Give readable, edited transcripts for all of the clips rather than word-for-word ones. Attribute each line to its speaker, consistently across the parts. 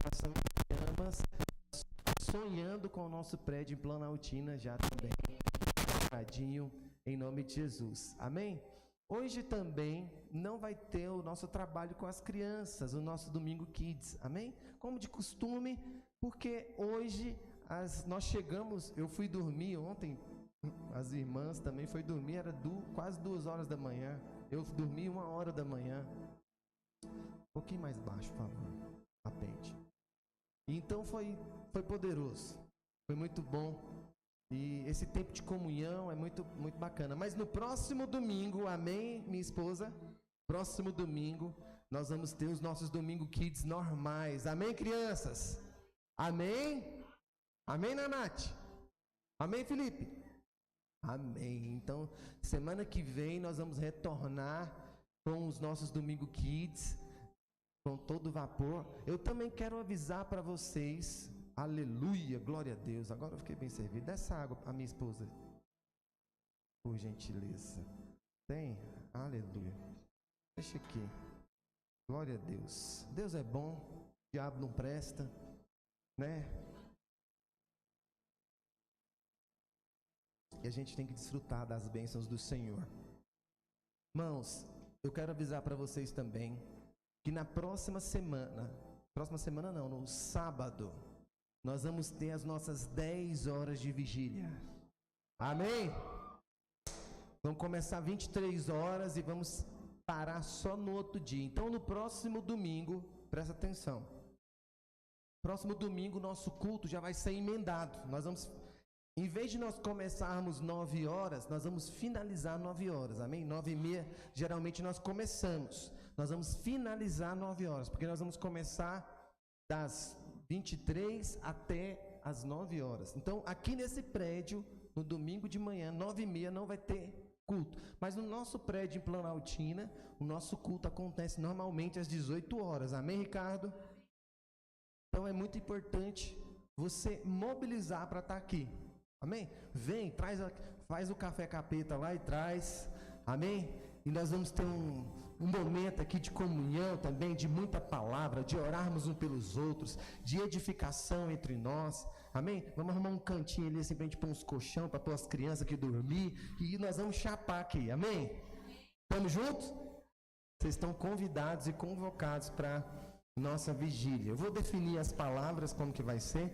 Speaker 1: coração em chamas, sonhando com o nosso prédio em Planaltina já também, preparadinho, em nome de Jesus. Amém? Hoje também não vai ter o nosso trabalho com as crianças, o nosso Domingo Kids. Amém? Como de costume, porque hoje nós chegamos, eu fui dormir ontem, as irmãs também foi dormir, era quase 2 horas da manhã. Eu dormi 1 hora da manhã. Um pouquinho mais baixo, por favor. Apende. Então foi poderoso. Foi muito bom. E esse tempo de comunhão é muito, muito bacana. Mas no próximo domingo, amém, minha esposa? Próximo domingo, nós vamos ter os nossos Domingo Kids normais. Amém, crianças? Amém? Amém, Nanate? Amém, Felipe? Amém. Então, semana que vem nós vamos retornar com os nossos Domingo Kids, com todo vapor. Eu também quero avisar para vocês, aleluia, glória a Deus. Agora eu fiquei bem servido. Dá essa água a minha esposa, por gentileza. Tem? Aleluia. Deixa aqui. Glória a Deus. Deus é bom, o diabo não presta, né? E a gente tem que desfrutar das bênçãos do Senhor. Irmãos, eu quero avisar para vocês também que na próxima semana não, no sábado, nós vamos ter as nossas 10 horas de vigília. Amém? Vamos começar 23 horas e vamos parar só no outro dia. Então, no próximo domingo, presta atenção. Próximo domingo, nosso culto já vai ser emendado. Nós vamos, em vez de nós começarmos 9 horas, nós vamos finalizar 9 horas. Amém? 9h30, geralmente nós começamos. Nós vamos finalizar 9 horas, porque nós vamos começar das 23 até as 9 horas. Então, aqui nesse prédio, no domingo de manhã, 9h30, não vai ter culto. Mas no nosso prédio em Planaltina, o nosso culto acontece normalmente às 18 horas. Amém, Ricardo? Então, é muito importante você mobilizar para estar aqui. Amém? Vem, faz o café capeta lá e traz. Amém? E nós vamos ter um momento aqui de comunhão também, de muita palavra, de orarmos uns pelos outros, de edificação entre nós. Amém? Vamos arrumar um cantinho ali assim pra gente pôr uns colchão para pôr as crianças aqui dormir. E nós vamos chapar aqui. Amém? Estamos juntos? Vocês estão convidados e convocados para nossa vigília. Eu vou definir as palavras, como que vai ser.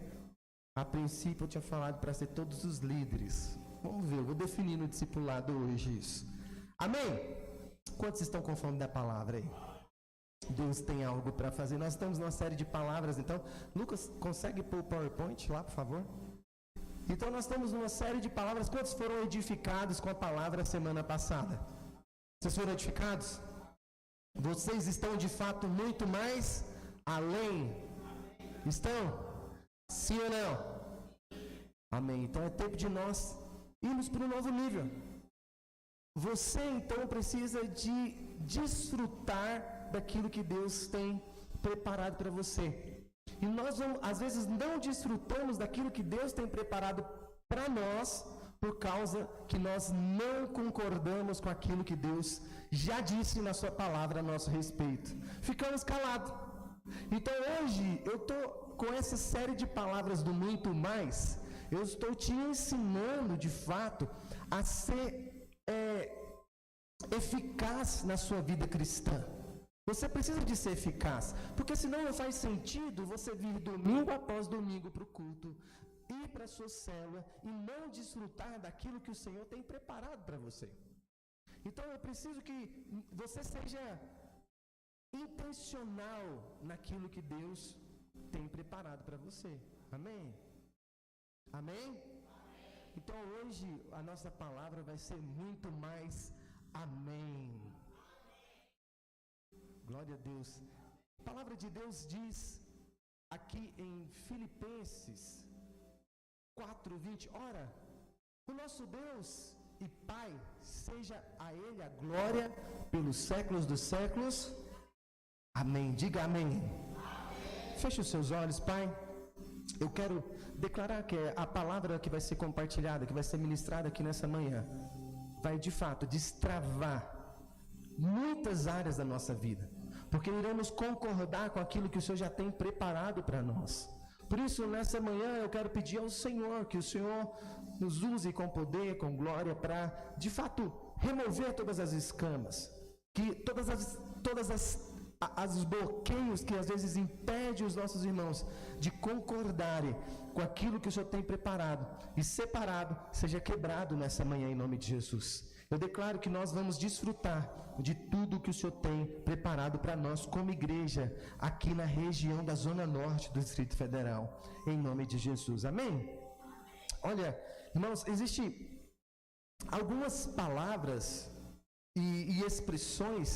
Speaker 1: A princípio eu tinha falado para ser todos os líderes. Vamos ver, eu vou definir no discipulado hoje isso. Amém? Quantos estão com fome da palavra aí? Deus tem algo para fazer. Nós estamos numa série de palavras, então. Lucas, consegue pôr o PowerPoint lá, por favor? Então nós estamos numa série de palavras. Quantos foram edificados com a palavra semana passada? Vocês foram edificados? Vocês estão de fato muito mais além? Estão? Sim ou não? Amém. Então é tempo de nós irmos para um novo nível. Você então precisa de desfrutar daquilo que Deus tem preparado para você. E nós às vezes não desfrutamos daquilo que Deus tem preparado para nós por causa que nós não concordamos com aquilo que Deus já disse na sua palavra a nosso respeito. Ficamos calados. Então hoje eu estou com essa série de palavras do Muito Mais, eu estou te ensinando de fato a ser eficaz na sua vida cristã. Você precisa de ser eficaz, porque senão não faz sentido você vir domingo após domingo para o culto, ir para a sua célula e não desfrutar daquilo que o Senhor tem preparado para você. Então eu preciso que você seja intencional naquilo que Deus tem preparado para você. Amém? Amém? Então hoje a nossa palavra vai ser muito mais amém. Glória a Deus. A palavra de Deus diz aqui em Filipenses 4:20, ora, o nosso Deus e Pai, seja a Ele a glória pelos séculos dos séculos. Amém. Diga amém. Feche os seus olhos, Pai. Eu quero declarar que a palavra que vai ser compartilhada, que vai ser ministrada aqui nessa manhã, vai de fato destravar muitas áreas da nossa vida. porque iremos concordar com aquilo que o Senhor já tem preparado para nós. Por isso, nessa manhã, eu quero pedir ao Senhor que o Senhor nos use com poder, com glória, para, de fato, remover todas as escamas, que todas as bloqueios que às vezes impedem os nossos irmãos de concordarem com aquilo que o Senhor tem preparado e separado, seja quebrado nessa manhã em nome de Jesus. Eu declaro que nós vamos desfrutar de tudo que o Senhor tem preparado para nós como igreja aqui na região da Zona Norte do Distrito Federal, em nome de Jesus. Amém? Olha, irmãos, existem algumas palavras e expressões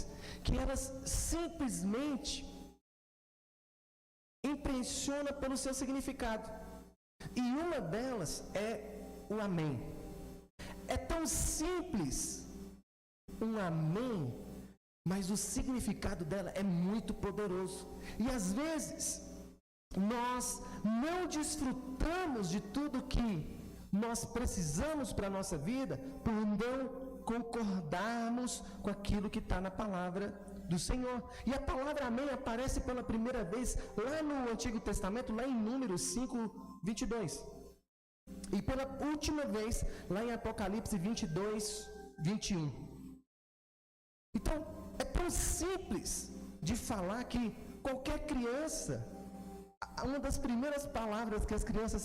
Speaker 1: que elas simplesmente impressionam pelo seu significado. E uma delas é o amém. É tão simples um amém, mas o significado dela é muito poderoso. E às vezes nós não desfrutamos de tudo que nós precisamos para a nossa vida por não concordarmos com aquilo que está na palavra do Senhor. E a palavra amém aparece pela primeira vez lá no Antigo Testamento, lá em Números 5:22. E pela última vez lá em Apocalipse 22:21. Então, é tão simples de falar que qualquer criança, uma das primeiras palavras que as crianças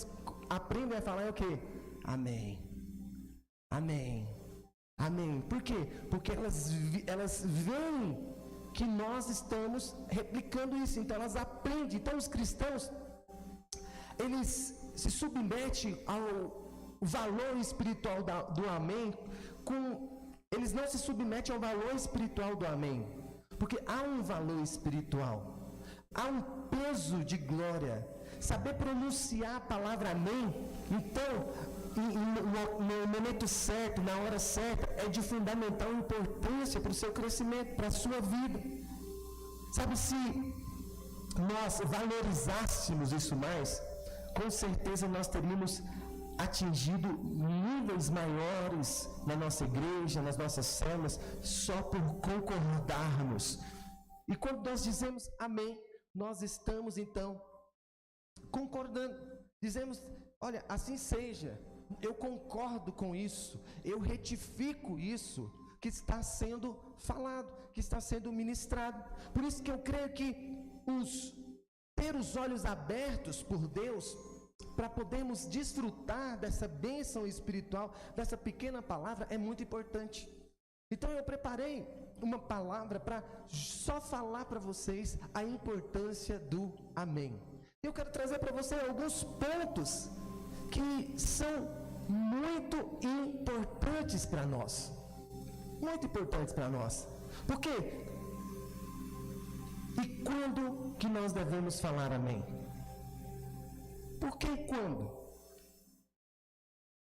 Speaker 1: aprendem a falar é o quê? Amém. Amém. Amém. Por quê? Porque elas veem que nós estamos replicando isso. Então elas aprendem. Então os cristãos, eles se submetem ao valor espiritual do amém. Eles não se submetem ao valor espiritual do amém. Porque há um valor espiritual. Há um peso de glória. Saber pronunciar a palavra amém. Então, no momento certo, na hora certa, é de fundamental importância para o seu crescimento, para a sua vida. Sabe, se nós valorizássemos isso mais, com certeza nós teríamos atingido níveis maiores na nossa igreja, nas nossas células, só por concordarmos. E quando nós dizemos amém, nós estamos então concordando. Dizemos, olha, assim seja. Eu concordo com isso, eu retifico isso que está sendo falado, que está sendo ministrado. Por isso que eu creio que ter os olhos abertos por Deus, para podermos desfrutar dessa bênção espiritual, dessa pequena palavra, é muito importante. Então eu preparei uma palavra para só falar para vocês a importância do amém. Eu quero trazer para você alguns pontos que são muito importantes para nós. Muito importantes para nós. Por quê? E quando que nós devemos falar amém? Por que e quando?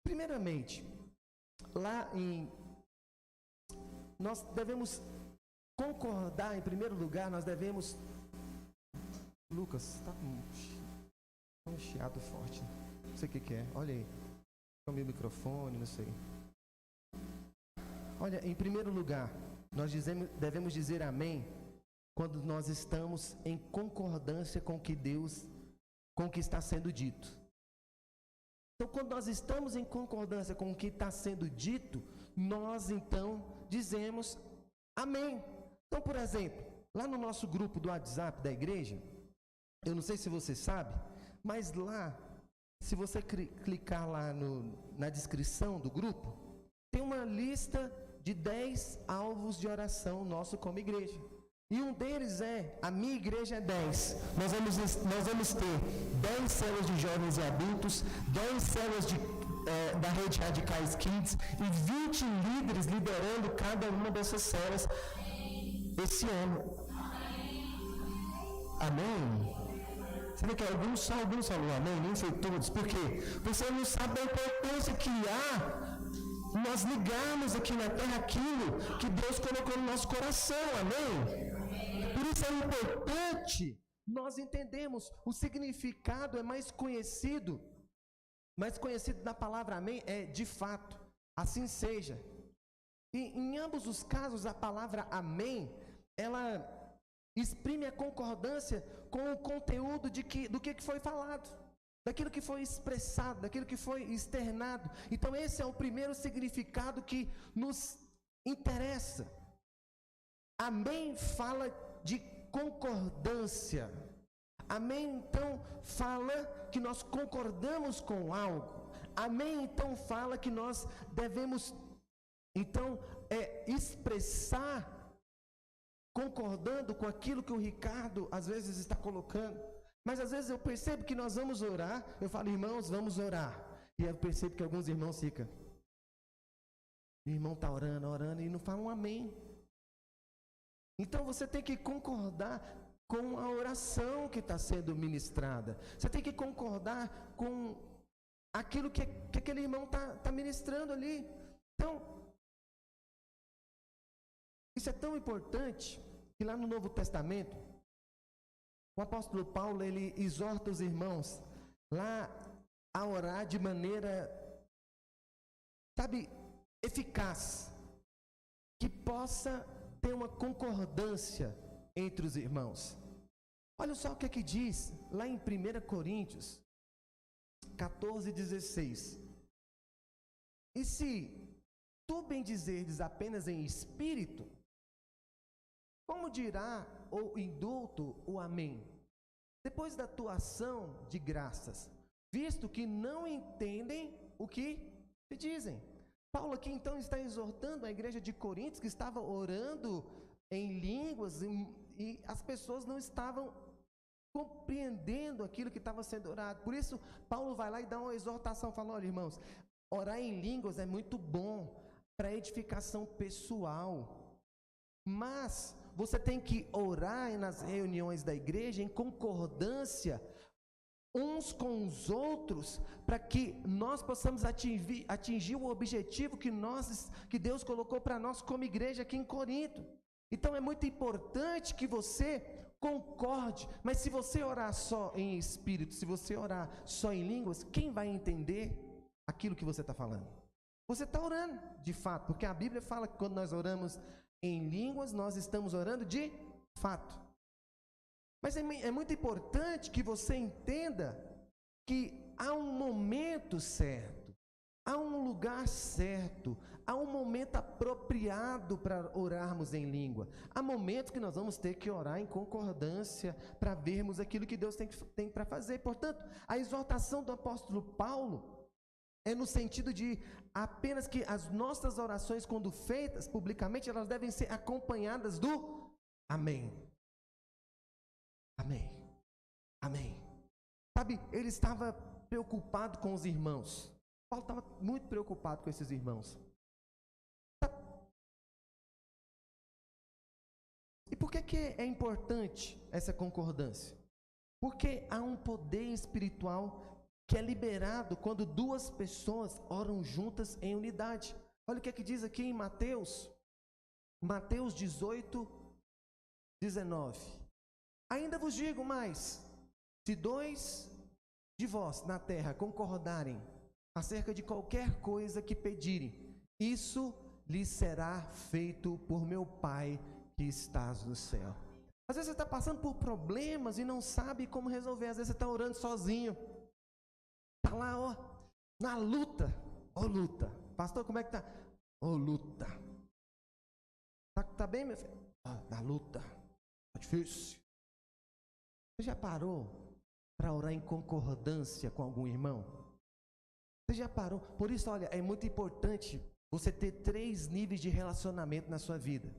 Speaker 1: Primeiramente, nós devemos concordar, em primeiro lugar, nós devemos... Lucas, está com um chiado forte. Não sei o que é, olha aí. O meu microfone, não sei. Olha, em primeiro lugar, nós devemos dizer amém quando nós estamos em concordância com o que está sendo dito. Então, quando nós estamos em concordância com o que está sendo dito, nós então dizemos amém. Então, por exemplo, lá no nosso grupo do WhatsApp da igreja, eu não sei se você sabe, mas lá, se você clicar lá na descrição do grupo, tem uma lista de 10 alvos de oração nosso como igreja. E um deles é, a minha igreja é 10. Nós vamos ter 10 células de jovens e adultos, 10 células da rede Radicais Kids e 20 líderes liderando cada uma dessas células esse ano. Amém? Sabe que alguns falou amém, nem foi todos. Por quê? Você não sabe a importância que há nós ligarmos aqui na terra aquilo que Deus colocou no nosso coração. Amém? Por isso é importante nós entendermos o significado, é mais conhecido da palavra amém, é de fato, assim seja. E em ambos os casos, a palavra amém, ela exprime a concordância com o conteúdo do que foi falado, daquilo que foi expressado, daquilo que foi externado. Então esse é o primeiro significado que nos interessa. Amém fala de concordância. Amém, então, fala que nós concordamos com algo. Amém, então, fala que nós devemos, então, expressar, concordando com aquilo que o Ricardo, às vezes, está colocando. Mas, às vezes, eu percebo que nós vamos orar, eu falo, irmãos, vamos orar. E eu percebo que alguns irmãos ficam, o irmão está orando, e não fala um amém. Então, você tem que concordar com a oração que está sendo ministrada. Você tem que concordar com aquilo que aquele irmão está ministrando ali. Então, isso é tão importante que lá no Novo Testamento, o apóstolo Paulo, ele exorta os irmãos lá a orar de maneira, eficaz, que possa ter uma concordância entre os irmãos. Olha só o que é que diz lá em 1 Coríntios 14:16. E se tu bendizerdes apenas em espírito, como dirá o indulto o amém, depois da tua ação de graças, visto que não entendem o que te dizem? Paulo aqui então está exortando a igreja de Coríntios, que estava orando em línguas, e as pessoas não estavam compreendendo aquilo que estava sendo orado. Por isso, Paulo vai lá e dá uma exortação, fala, olha, irmãos, orar em línguas é muito bom para edificação pessoal, mas você tem que orar nas reuniões da igreja em concordância uns com os outros, para que nós possamos atingir o objetivo que Deus colocou para nós como igreja aqui em Corinto. Então é muito importante que você concorde, mas se você orar só em espírito, se você orar só em línguas, quem vai entender aquilo que você está falando? Você está orando de fato, porque a Bíblia fala que quando nós oramos em línguas, nós estamos orando de fato. Mas é muito importante que você entenda que há um momento certo, há um lugar certo, há um momento apropriado para orarmos em língua. Há momentos que nós vamos ter que orar em concordância para vermos aquilo que Deus tem para fazer. Portanto, a exortação do apóstolo Paulo é no sentido de apenas que as nossas orações, quando feitas publicamente, elas devem ser acompanhadas do amém. Amém. Amém. Sabe, ele estava preocupado com os irmãos. Paulo estava muito preocupado com esses irmãos. E por que é importante essa concordância? Porque há um poder espiritual que é liberado quando duas pessoas oram juntas em unidade. Olha o que é que diz aqui em Mateus 18:19. Ainda vos digo mais, se dois de vós na terra concordarem acerca de qualquer coisa que pedirem, isso lhes será feito por meu Pai que estás no céu. Às vezes você está passando por problemas e não sabe como resolver. Às vezes você está orando sozinho. Está lá, ó, na luta. Ó, luta. Pastor, como é que está? Ó, luta. Tá bem, meu filho? Na luta. Está difícil. Você já parou para orar em concordância com algum irmão? Você já parou? Por isso, olha, é muito importante você ter 3 níveis de relacionamento na sua vida.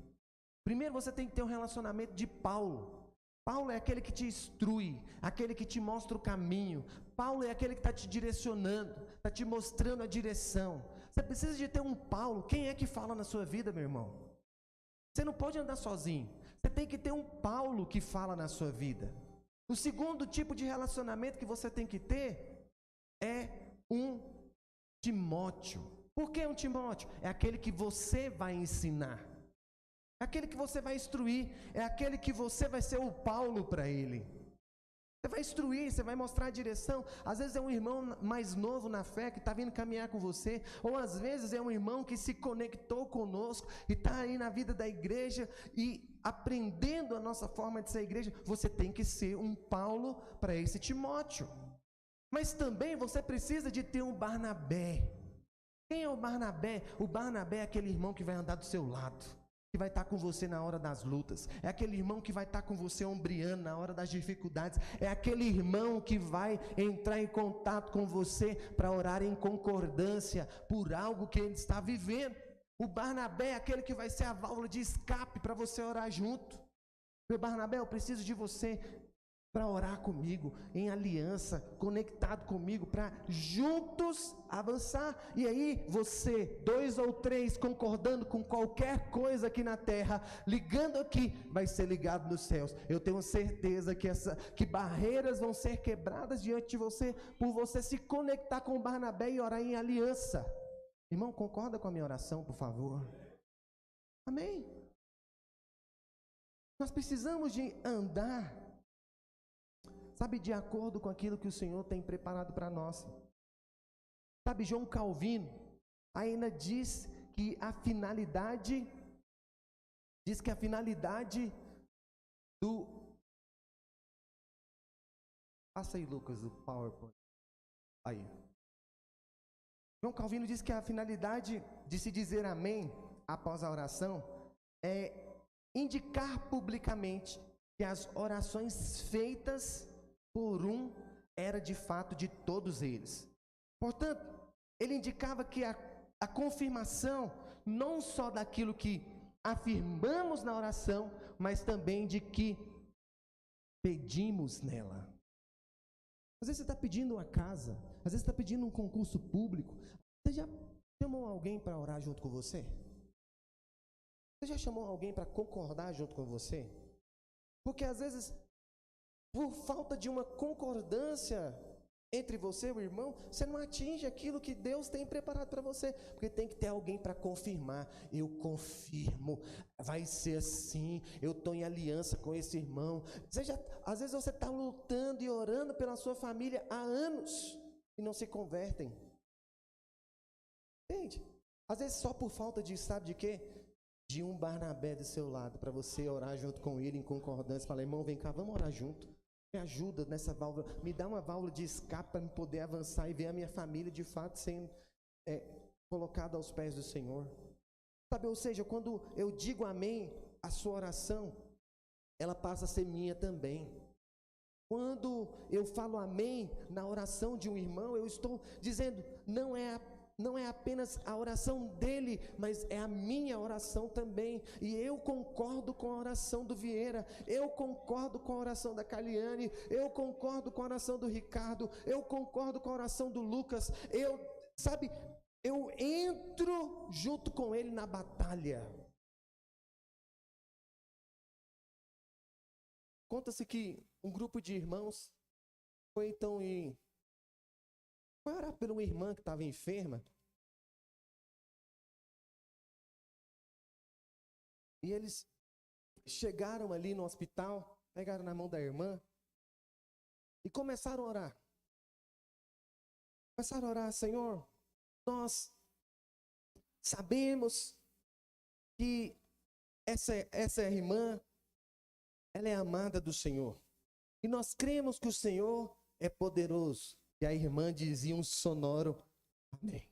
Speaker 1: Primeiro, você tem que ter um relacionamento de Paulo. Paulo é aquele que te instrui, aquele que te mostra o caminho. Paulo é aquele que está te direcionando, está te mostrando a direção. Você precisa de ter um Paulo. Quem é que fala na sua vida, meu irmão? Você não pode andar sozinho. Você tem que ter um Paulo que fala na sua vida. O segundo tipo de relacionamento que você tem que ter é um Timóteo. Por que um Timóteo? É aquele que você vai ensinar. É aquele que você vai instruir, é aquele que você vai ser o Paulo para ele. Você vai instruir, você vai mostrar a direção. Às vezes é um irmão mais novo na fé que está vindo caminhar com você, ou às vezes é um irmão que se conectou conosco e está aí na vida da igreja e aprendendo a nossa forma de ser igreja. Você tem que ser um Paulo para esse Timóteo. Mas também você precisa de ter um Barnabé. Quem é o Barnabé? O Barnabé é aquele irmão que vai andar do seu lado, que vai estar com você na hora das lutas, é aquele irmão que vai estar com você ombreando na hora das dificuldades, é aquele irmão que vai entrar em contato com você para orar em concordância por algo que ele está vivendo. O Barnabé é aquele que vai ser a válvula de escape para você orar junto. Meu Barnabé, eu preciso de você para orar comigo, em aliança, conectado comigo, para juntos avançar. E aí você, 2 ou 3, concordando com qualquer coisa aqui na terra, ligando aqui, vai ser ligado nos céus. Eu tenho certeza que barreiras vão ser quebradas diante de você, por você se conectar com o Barnabé e orar em aliança. Irmão, concorda com a minha oração, por favor? Amém? Nós precisamos de andar, sabe, de acordo com aquilo que o Senhor tem preparado para nós. Sabe, João Calvino ainda diz que a finalidade do... Passa aí, Lucas, o PowerPoint. Aí. João Calvino diz que a finalidade de se dizer amém após a oração é indicar publicamente que as orações feitas por um era de fato de todos eles. Portanto, ele indicava que a confirmação não só daquilo que afirmamos na oração, mas também de que pedimos nela. Às vezes você está pedindo uma casa, às vezes você está pedindo um concurso público. Você já chamou alguém para orar junto com você? Você já chamou alguém para concordar junto com você? Porque às vezes, por falta de uma concordância entre você e o irmão, você não atinge aquilo que Deus tem preparado para você, porque tem que ter alguém para confirmar. Eu confirmo, vai ser assim, eu estou em aliança com esse irmão. Às vezes você está lutando e orando pela sua família há anos e não se convertem. Entende? Às vezes só por falta de, sabe de quê? De um Barnabé do seu lado, para você orar junto com ele em concordância. Fala, irmão, vem cá, vamos orar junto. Me ajuda nessa válvula, me dá uma válvula de escape para me poder avançar e ver a minha família de fato sendo colocada aos pés do Senhor. Sabe, ou seja, quando eu digo amém, a sua oração, ela passa a ser minha também. Quando eu falo amém na oração de um irmão, eu estou dizendo, não é apenas a oração dele, mas é a minha oração também. E eu concordo com a oração do Vieira, eu concordo com a oração da Caliane, eu concordo com a oração do Ricardo, eu concordo com a oração do Lucas. Eu entro junto com ele na batalha. Conta-se que um grupo de irmãos foi então orar por uma irmã que estava enferma. E eles chegaram ali no hospital, pegaram na mão da irmã e começaram a orar. Começaram a orar, Senhor, nós sabemos que essa irmã, ela é amada do Senhor. E nós cremos que o Senhor é poderoso. E a irmã dizia um sonoro amém.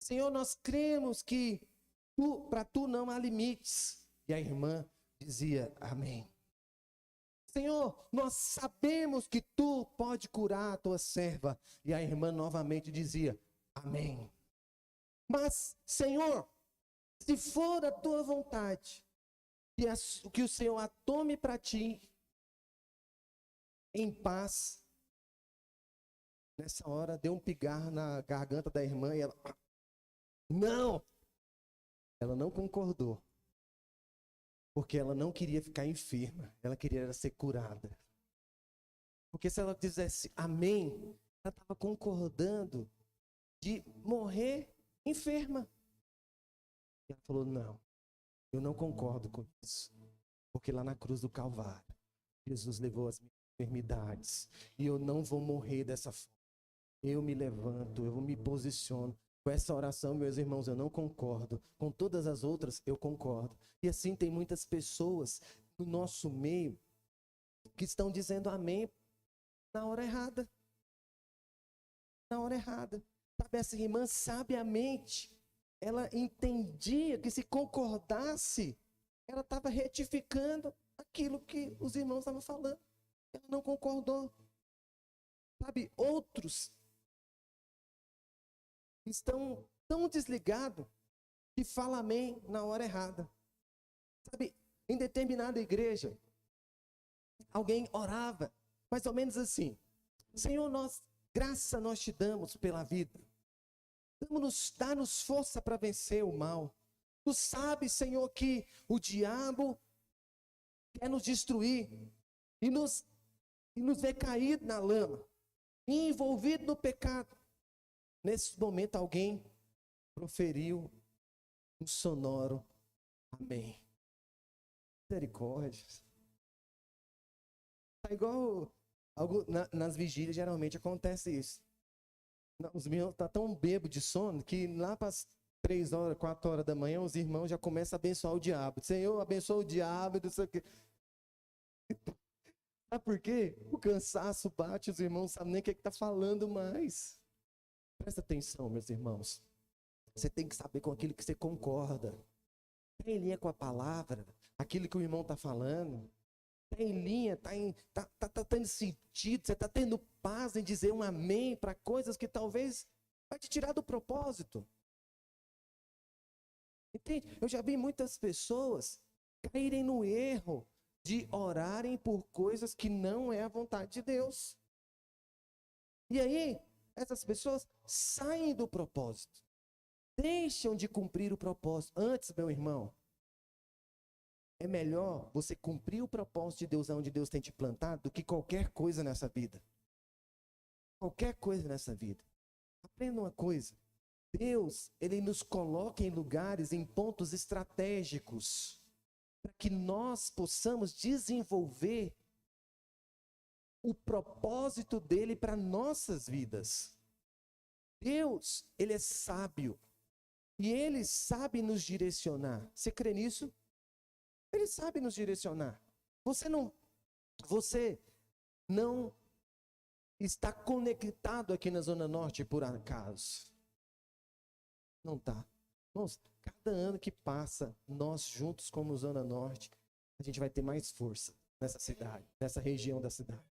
Speaker 1: Senhor, nós cremos que para tu não há limites. E a irmã dizia amém. Senhor, nós sabemos que tu pode curar a tua serva. E a irmã novamente dizia amém. Mas, Senhor, se for a tua vontade, que o Senhor a tome para ti em paz. Nessa hora deu um pigarro na garganta da irmã e ela não concordou, porque ela não queria ficar enferma, ela queria ser curada. Porque se ela dissesse amém, ela estava concordando de morrer enferma. E ela falou, não, eu não concordo com isso, porque lá na cruz do Calvário, Jesus levou as minhas enfermidades. E eu não vou morrer dessa forma. Eu me levanto, eu me posiciono. Com essa oração, meus irmãos, eu não concordo. Com todas as outras, eu concordo. E assim tem muitas pessoas no nosso meio que estão dizendo amém na hora errada. Na hora errada. Sabe, essa irmã sabiamente, ela entendia que se concordasse, ela estava retificando aquilo que os irmãos estavam falando. Ela não concordou. Sabe, outros estão tão desligados que falam amém na hora errada. Sabe, em determinada igreja, alguém orava mais ou menos assim: Senhor, graça nós te damos pela vida. Dá-nos força para vencer o mal. Tu sabes, Senhor, que o diabo quer nos destruir e nos ver caído na lama, envolvido no pecado. Nesse momento alguém proferiu um sonoro amém. Misericórdia. É igual nas vigílias, geralmente acontece isso. Os irmãos estão tão bêbados de sono que lá para as 3 horas, 4 horas da manhã, os irmãos já começam a abençoar o diabo. Senhor, abençoa o diabo, não sei o quê. Sabe por quê? O cansaço bate, os irmãos não sabem nem o que está falando mais. Presta atenção, meus irmãos. Você tem que saber com aquilo que você concorda. Está em linha com a palavra, aquilo que o irmão está falando. Está em linha, está tendo sentido, você está tendo paz em dizer um amém para coisas que talvez vai te tirar do propósito. Entende? Eu já vi muitas pessoas caírem no erro de orarem por coisas que não é a vontade de Deus. E aí, essas pessoas saem do propósito, deixam de cumprir o propósito. Antes, meu irmão, é melhor você cumprir o propósito de Deus onde Deus tem te plantado do que qualquer coisa nessa vida. Qualquer coisa nessa vida. Aprenda uma coisa. Deus, Ele nos coloca em lugares, em pontos estratégicos, para que nós possamos desenvolver o propósito dEle para nossas vidas. Deus, Ele é sábio. E Ele sabe nos direcionar. Você crê nisso? Ele sabe nos direcionar. Você não está conectado aqui na Zona Norte por acaso. Não está. Irmãos, cada ano que passa, nós juntos como Zona Norte, a gente vai ter mais força nessa cidade, nessa região da cidade.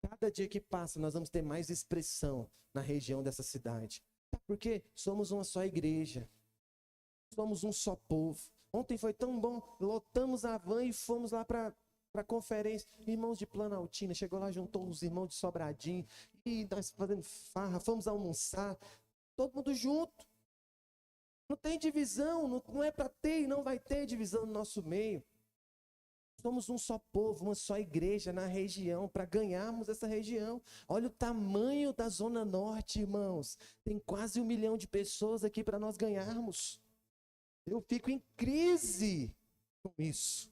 Speaker 1: Cada dia que passa, nós vamos ter mais expressão na região dessa cidade. Porque somos uma só igreja. Somos um só povo. Ontem foi tão bom, lotamos a van e fomos lá para a conferência. Irmãos de Planaltina, chegou lá, juntou os irmãos de Sobradinho, e nós fazendo farra, fomos almoçar, todo mundo junto. Não tem divisão, não é para ter e não vai ter divisão no nosso meio. Somos um só povo, uma só igreja na região, para ganharmos essa região. Olha o tamanho da Zona Norte, irmãos. Tem quase 1 milhão de pessoas aqui para nós ganharmos. Eu fico em crise com isso.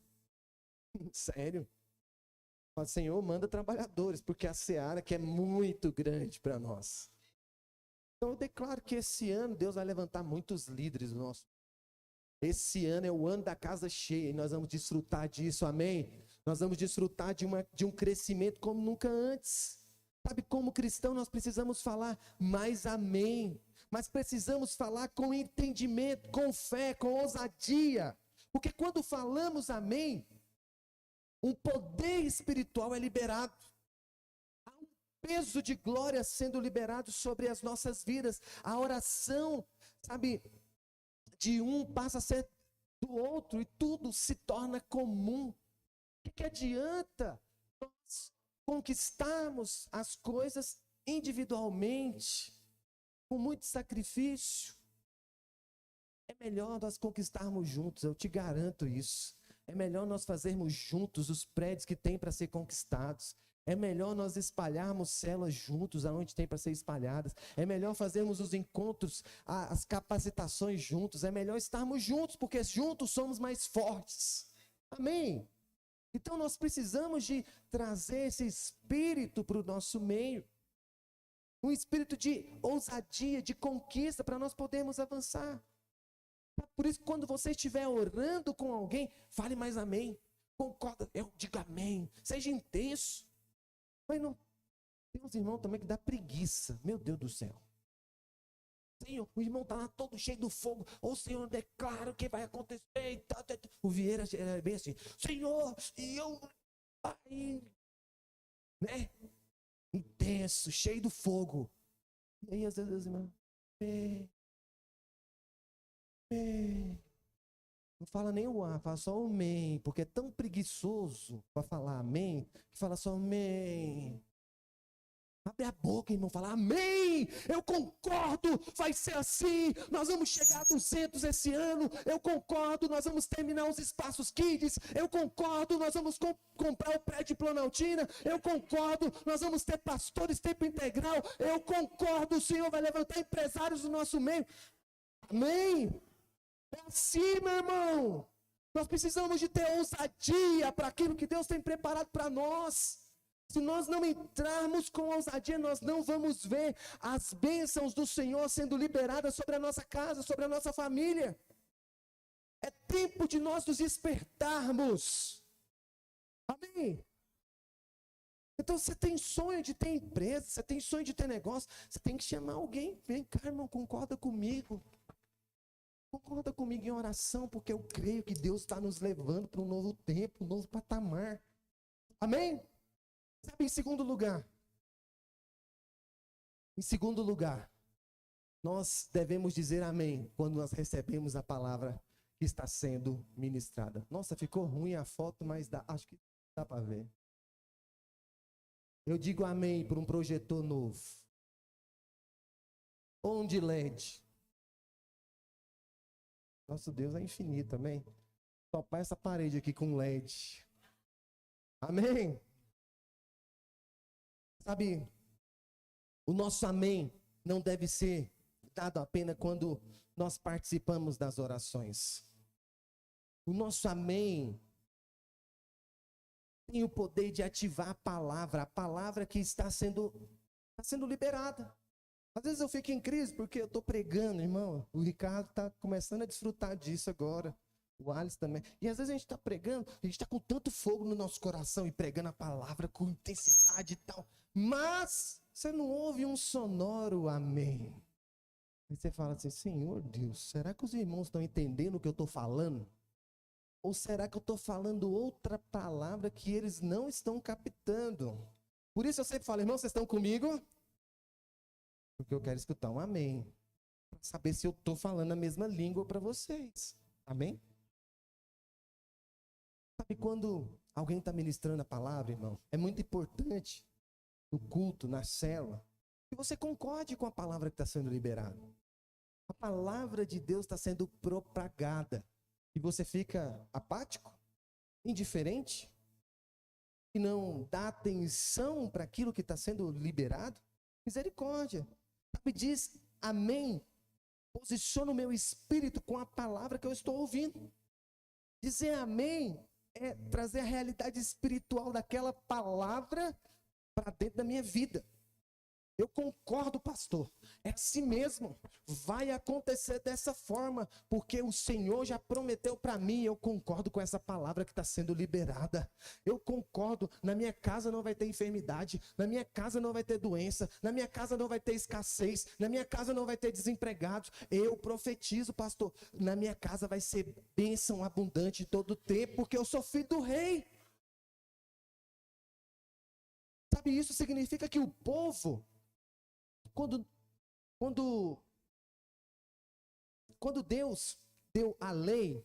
Speaker 1: Sério. Fala, Senhor, manda trabalhadores, porque a seara que é muito grande para nós. Então eu declaro que esse ano Deus vai levantar muitos líderes nossos. Esse ano é o ano da casa cheia e nós vamos desfrutar disso, amém? Nós vamos desfrutar de um crescimento como nunca antes. Sabe, como cristão nós precisamos falar mais amém. Mas precisamos falar com entendimento, com fé, com ousadia. Porque quando falamos amém, um poder espiritual é liberado. Há um peso de glória sendo liberado sobre as nossas vidas. A oração, sabe, de um passa a ser do outro e tudo se torna comum. O que adianta nós conquistarmos as coisas individualmente, com muito sacrifício? É melhor nós conquistarmos juntos, eu te garanto isso. É melhor nós fazermos juntos os prédios que tem para ser conquistados. É melhor nós espalharmos células juntos aonde tem para ser espalhadas. É melhor fazermos os encontros, as capacitações juntos. É melhor estarmos juntos, porque juntos somos mais fortes. Amém? Então nós precisamos de trazer esse espírito para o nosso meio. Um espírito de ousadia, de conquista, para nós podermos avançar. Por isso, quando você estiver orando com alguém, fale mais amém. Concorda, eu digo amém. Seja intenso. Mas não, tem uns irmãos também que dá preguiça. Meu Deus do céu. Senhor, o irmão está lá todo cheio do fogo. Ô Senhor, declara o que vai acontecer. O Vieira é bem assim. Senhor, e eu... Aí, né? Intenso, cheio do fogo. E aí, às vezes, os irmãos... Não fala nem o A, fala só o amém. Porque é tão preguiçoso para falar amém, que fala só amém. Abre a boca, irmão, fala amém, eu concordo, vai ser assim, nós vamos chegar a 200 esse ano, eu concordo, nós vamos terminar os espaços kids, eu concordo, nós vamos comprar o prédio Planaltina, eu concordo, nós vamos ter pastores tempo integral, eu concordo, o Senhor vai levantar empresários do nosso meio, amém, é assim, meu irmão, nós precisamos de ter ousadia para aquilo que Deus tem preparado para nós. Se nós não entrarmos com ousadia, nós não vamos ver as bênçãos do Senhor sendo liberadas sobre a nossa casa, sobre a nossa família. É tempo de nós nos despertarmos. Amém? Então você tem sonho de ter empresa, você tem sonho de ter negócio, você tem que chamar alguém. Vem cá, irmão, concorda comigo. Concorda comigo em oração, porque eu creio que Deus está nos levando para um novo tempo, um novo patamar. Amém? Sabe, em segundo lugar, nós devemos dizer amém quando nós recebemos a palavra que está sendo ministrada. Nossa, ficou ruim a foto, mas acho que dá para ver. Eu digo amém por um projetor novo. Ou um de LED. Nosso Deus é infinito, amém? Topar essa parede aqui com LED. Amém? Sabe, o nosso amém não deve ser dado apenas quando nós participamos das orações. O nosso amém tem o poder de ativar a palavra que está sendo liberada. Às vezes eu fico em crise porque eu estou pregando, irmão. O Ricardo está começando a desfrutar disso agora. O Alisson também. E às vezes a gente está pregando, a gente está com tanto fogo no nosso coração e pregando a palavra com intensidade e tal. Mas você não ouve um sonoro amém. Aí você fala assim, Senhor Deus, será que os irmãos estão entendendo o que eu estou falando? Ou será que eu estou falando outra palavra que eles não estão captando? Por isso eu sempre falo, irmãos, vocês estão comigo? Porque eu quero escutar um amém. Para saber se eu estou falando a mesma língua para vocês. Amém? Sabe quando alguém está ministrando a palavra, irmão? É muito importante no culto, na célula, que você concorde com a palavra que está sendo liberada. A palavra de Deus está sendo propagada. E você fica apático, indiferente, e não dá atenção para aquilo que está sendo liberado. Misericórdia. Sabe, diz amém. Posiciona o meu espírito com a palavra que eu estou ouvindo. Dizer amém é trazer a realidade espiritual daquela palavra para dentro da minha vida. Eu concordo, pastor. É assim mesmo. Vai acontecer dessa forma, porque o Senhor já prometeu para mim. Eu concordo com essa palavra que está sendo liberada. Eu concordo. Na minha casa não vai ter enfermidade. Na minha casa não vai ter doença. Na minha casa não vai ter escassez. Na minha casa não vai ter desempregados. Eu profetizo, pastor. Na minha casa vai ser bênção abundante todo o tempo, porque eu sou filho do rei. Sabe, isso significa que o povo, quando Deus deu a lei,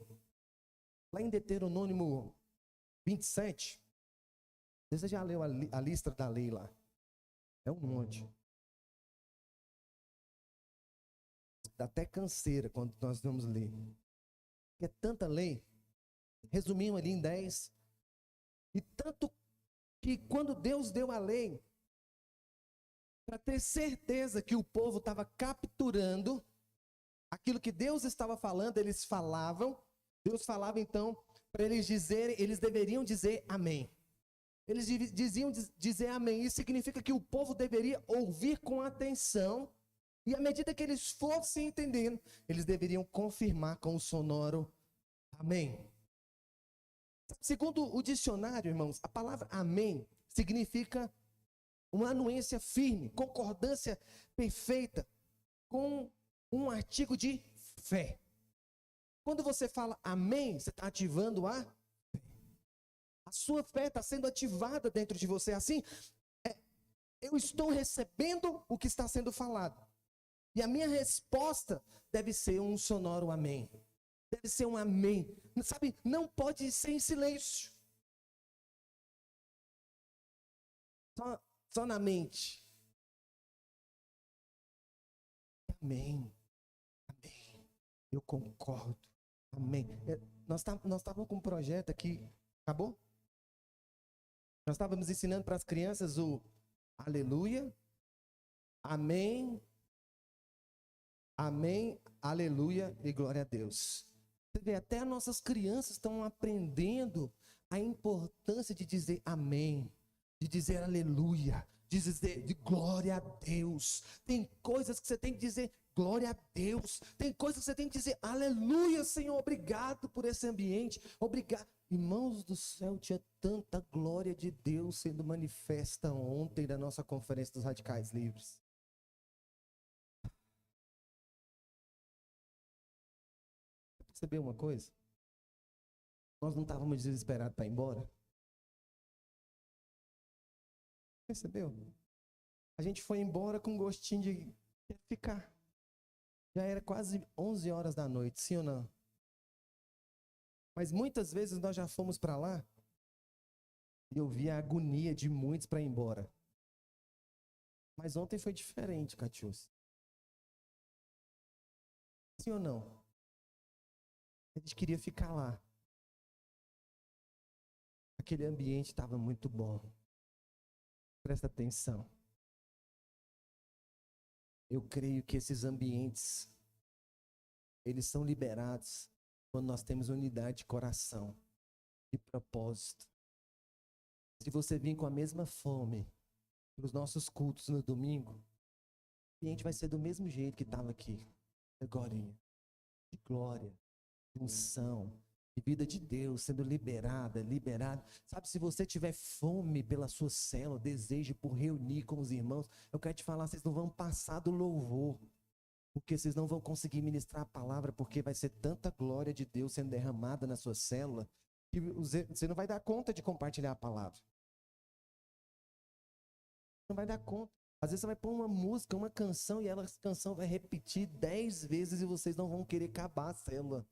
Speaker 1: lá em Deuteronômio 27, você já leu a lista da lei lá? É um monte. Dá até canseira quando nós vamos ler. É tanta lei. Resumindo ali em 10. E tanto que quando Deus deu a lei, para ter certeza que o povo estava capturando aquilo que Deus estava falando, eles falavam. Deus falava então Para eles dizerem, eles deveriam dizer amém. Eles diziam dizer amém. Isso significa que o povo deveria ouvir com atenção. E à medida que eles fossem entendendo, eles deveriam confirmar com o sonoro amém. Segundo o dicionário, irmãos, a palavra amém significa uma anuência firme, concordância perfeita com um artigo de fé. Quando você fala amém, você está ativando a fé. A sua fé está sendo ativada dentro de você. Assim, eu estou recebendo o que está sendo falado. E a minha resposta deve ser um sonoro amém. Deve ser um amém. Sabe, não pode ser em silêncio. Só na mente. Amém. Amém. Eu concordo. Amém. Nós estávamos com um projeto aqui. Acabou? Nós estávamos ensinando para as crianças o aleluia, amém, amém, aleluia e glória a Deus. Você vê, até as nossas crianças estão aprendendo a importância de dizer amém, de dizer aleluia, de dizer de glória a Deus. Tem coisas que você tem que dizer glória a Deus. Tem coisas que você tem que dizer aleluia, Senhor, obrigado por esse ambiente, obrigado. Irmãos do céu, tinha tanta glória de Deus sendo manifesta ontem na nossa conferência dos Radicais Livres. Percebeu uma coisa? Nós não estávamos desesperados para ir embora? Percebeu? A gente foi embora com gostinho de ficar. Já era quase 11 horas da noite, sim ou não? Mas muitas vezes nós já fomos para lá e eu vi a agonia de muitos para ir embora. Mas ontem foi diferente, Catiúcia. Sim ou não? A gente queria ficar lá. Aquele ambiente estava muito bom. Presta atenção. Eu creio que esses ambientes, eles são liberados quando nós temos unidade de coração e propósito. Se você vir com a mesma fome para os nossos cultos no domingo, o ambiente vai ser do mesmo jeito que estava aqui. Agorinha. De glória, de unção, de vida de Deus sendo liberado. Sabe, se você tiver fome pela sua célula, desejo por reunir com os irmãos, eu quero te falar, vocês não vão passar do louvor. Porque vocês não vão conseguir ministrar a palavra, porque vai ser tanta glória de Deus sendo derramada na sua célula, que você não vai dar conta de compartilhar a palavra. Não vai dar conta. Às vezes você vai pôr uma música, uma canção, e essa canção vai repetir 10 vezes e vocês não vão querer acabar a célula.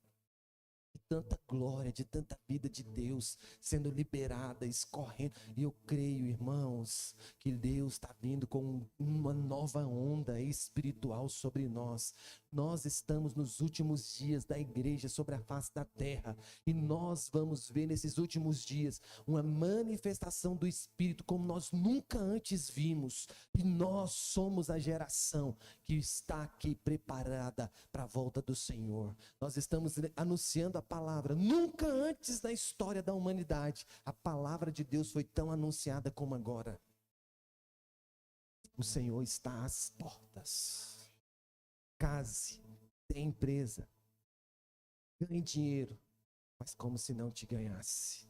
Speaker 1: De tanta glória, de tanta vida de Deus sendo liberada, escorrendo. E eu creio, irmãos, que Deus está vindo com uma nova onda espiritual sobre nós. Nós estamos nos últimos dias da igreja sobre a face da terra. E nós vamos ver nesses últimos dias uma manifestação do Espírito como nós nunca antes vimos. E nós somos a geração que está aqui preparada para a volta do Senhor. Nós estamos anunciando a palavra. Nunca antes na história da humanidade a palavra de Deus foi tão anunciada como agora. O Senhor está às portas. Case, tenha empresa, ganhe dinheiro, mas como se não te ganhasse,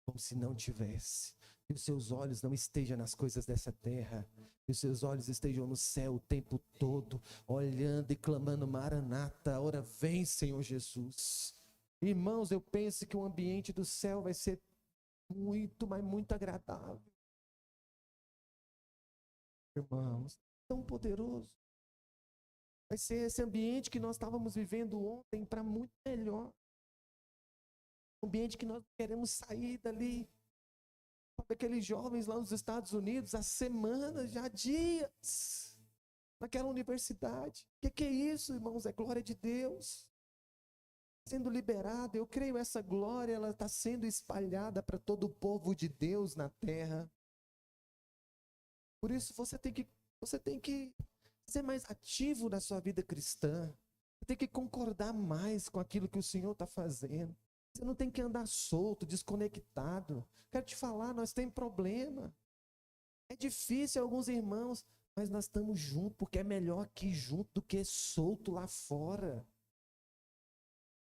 Speaker 1: como se não tivesse. Que os seus olhos não estejam nas coisas dessa terra, que os seus olhos estejam no céu o tempo todo, olhando e clamando: Maranata, ora vem, Senhor Jesus. Irmãos, eu penso que o ambiente do céu vai ser muito, mas muito agradável. Irmãos, tão poderoso. Vai ser esse ambiente que nós estávamos vivendo ontem para muito melhor. Um ambiente que nós queremos sair dali. Sabe aqueles jovens lá nos Estados Unidos, há semanas, já há dias, naquela universidade. O que é isso, irmãos? É glória de Deus sendo liberada. Eu creio essa glória, ela está sendo espalhada para todo o povo de Deus na terra. Por isso você tem que ser mais ativo na sua vida cristã. Você tem que concordar mais com aquilo que o Senhor está fazendo. Você não tem que andar solto, desconectado. Quero te falar, nós temos problema. É difícil alguns irmãos, mas nós estamos juntos, porque é melhor aqui junto do que solto lá fora.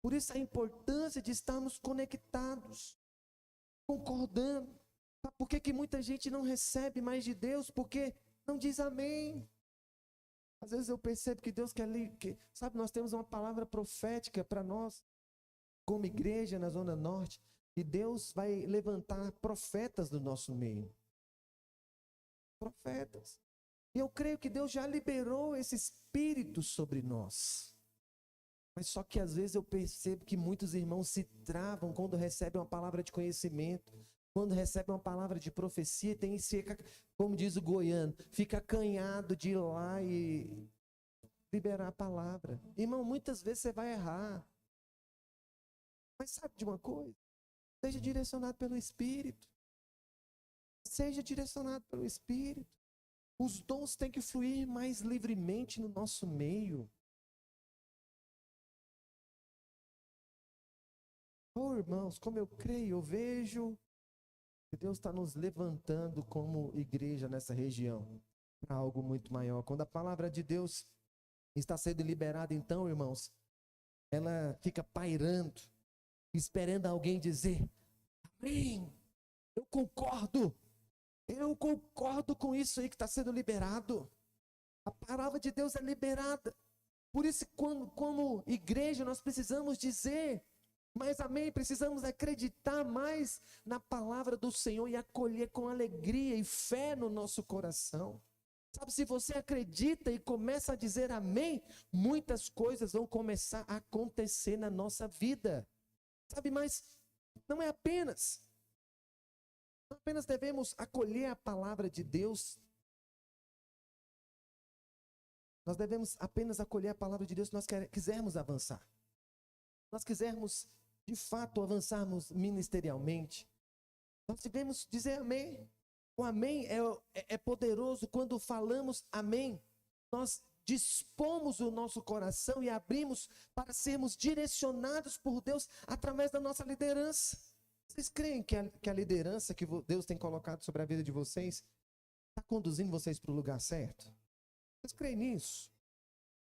Speaker 1: Por isso a importância de estarmos conectados, concordando. Sabe por que muita gente não recebe mais de Deus? Porque não diz amém. Às vezes eu percebo que Deus quer, sabe, nós temos uma palavra profética para nós, como igreja na Zona Norte, e Deus vai levantar profetas do nosso meio. Profetas. E eu creio que Deus já liberou esse espírito sobre nós. Mas só que às vezes eu percebo que muitos irmãos se travam quando recebem uma palavra de conhecimento, quando recebem uma palavra de profecia, tem esse, como diz o goiano, fica acanhado de ir lá e liberar a palavra. Irmão, muitas vezes você vai errar. Mas sabe de uma coisa? Seja direcionado pelo Espírito. Seja direcionado pelo Espírito. Os dons têm que fluir mais livremente no nosso meio. Oh, irmãos, como eu creio, eu vejo que Deus está nos levantando como igreja nessa região para algo muito maior. Quando a palavra de Deus está sendo liberada, então, irmãos, ela fica pairando, esperando alguém dizer: amém, eu concordo com isso aí que está sendo liberado. A palavra de Deus é liberada. Por isso, como igreja, nós precisamos dizer: mas amém, precisamos acreditar mais na palavra do Senhor e acolher com alegria e fé no nosso coração. Sabe, se você acredita e começa a dizer amém, muitas coisas vão começar a acontecer na nossa vida. Sabe, mas não é apenas devemos acolher a palavra de Deus. Nós devemos apenas acolher a palavra de Deus se nós quisermos avançar. Nós quisermos de fato avançarmos ministerialmente, nós devemos dizer amém. O amém é poderoso. Quando falamos amém, nós dispomos o nosso coração e abrimos para sermos direcionados por Deus através da nossa liderança. Vocês creem que a liderança que Deus tem colocado sobre a vida de vocês está conduzindo vocês para o lugar certo? Vocês creem nisso?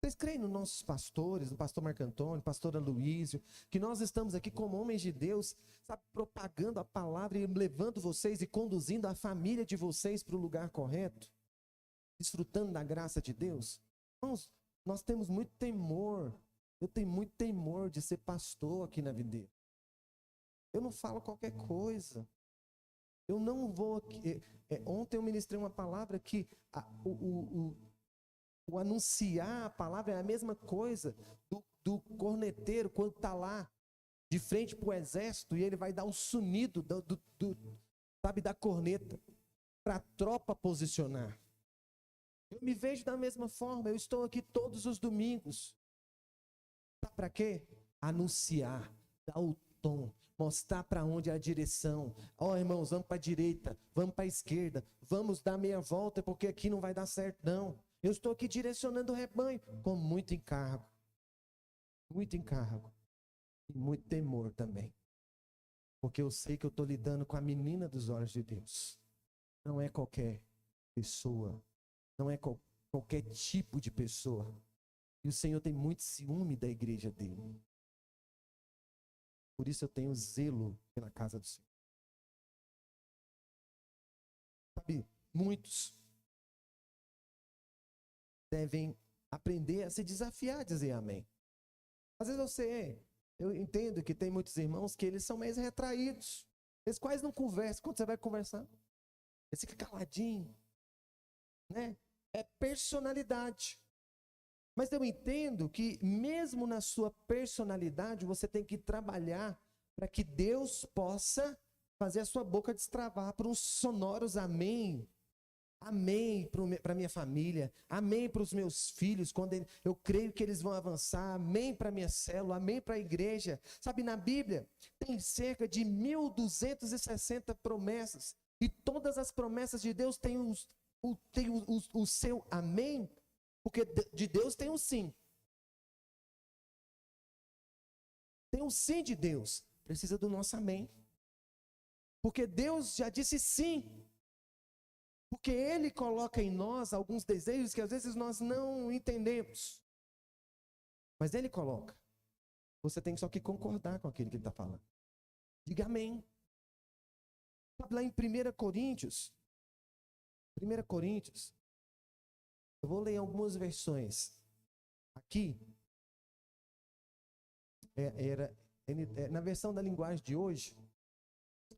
Speaker 1: Vocês creem nos nossos pastores, no pastor Marco Antônio, pastor Aloísio, que nós estamos aqui como homens de Deus, sabe, propagando a palavra e levando vocês e conduzindo a família de vocês para o lugar correto? Desfrutando da graça de Deus? Irmãos, nós temos muito temor. Eu tenho muito temor de ser pastor aqui na Videira. Eu não falo qualquer coisa. Eu não vou aqui. Ontem eu ministrei uma palavra que o anunciar a palavra é a mesma coisa do corneteiro quando está lá de frente para o exército e ele vai dar o sonido sabe, da corneta para a tropa posicionar. Eu me vejo da mesma forma. Eu estou aqui todos os domingos. Sabe para quê? Anunciar, dar o tom, mostrar para onde é a direção. Ó, irmãos, vamos para a direita, vamos para a esquerda, vamos dar meia volta porque aqui não vai dar certo não. Eu estou aqui direcionando o rebanho com muito encargo e muito temor também, porque eu sei que eu estou lidando com a menina dos olhos de Deus. Não é qualquer pessoa, não é qualquer tipo de pessoa. E o Senhor tem muito ciúme da igreja dele. Por isso eu tenho zelo pela casa do Senhor. Sabe, muitos devem aprender a se desafiar a dizer amém. Às vezes eu entendo que tem muitos irmãos que eles são mais retraídos. Eles quase não conversam. Quando você vai conversar, eles ficam caladinhos, né? É personalidade. Mas eu entendo que mesmo na sua personalidade, você tem que trabalhar para que Deus possa fazer a sua boca destravar para uns sonoros amém. Amém para a minha família, amém para os meus filhos, quando eu creio que eles vão avançar, amém para a minha célula, amém para a igreja. Sabe, na Bíblia tem cerca de 1.260 promessas, e todas as promessas de Deus têm o seu amém, porque de Deus tem um sim. Tem um sim de Deus, precisa do nosso amém. Porque Deus já disse sim. Porque Ele coloca em nós alguns desejos que às vezes nós não entendemos. Mas Ele coloca. Você tem só que concordar com aquilo que Ele está falando. Diga amém. Lá em 1 Coríntios, eu vou ler algumas versões. Aqui, na versão da linguagem de hoje,